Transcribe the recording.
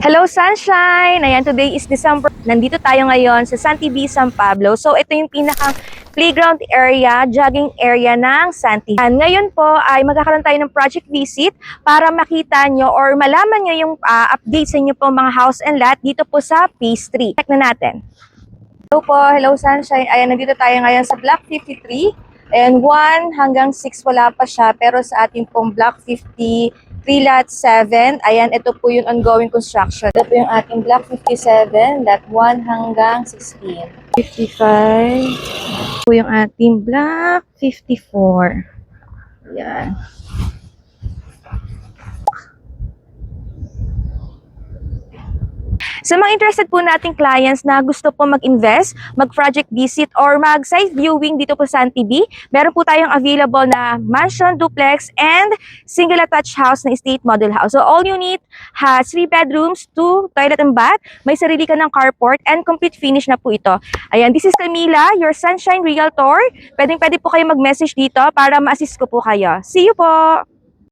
Hello Sunshine! Ayan, today is December. Nandito tayo ngayon sa Santi B, San Pablo. So ito yung pinaka playground area, jogging area ng Santi. And ngayon po ay magkakaroon tayo ng project visit para makita nyo or malaman nyo yung update sa inyo po mga house and lot dito po sa Phase 3. Check na natin. Hello po, hello Sunshine. Ayan, nandito tayo ngayon sa Block 53. And 1 hanggang 6 wala pa siya, pero sa ating pong Block 53 Lot 7, ayan, ito po yung ongoing construction. Ito po yung ating Block 57, Lot 1 hanggang 16. 55, ito po yung ating Block 54. Ayan. Sa mga interested po nating clients na gusto po mag-invest, mag-project visit, or mag-site viewing dito po sa Santi B, meron po tayong available na mansion, duplex, and single attached house na estate model house. So all you need has 3 bedrooms, 2 toilet and bath, may sarili ka ng carport, and complete finish na po ito. Ayan, this is Camila, your Sunshine Realtor. Pwede po kayo mag-message dito para ma-assist ko po kayo. See you po!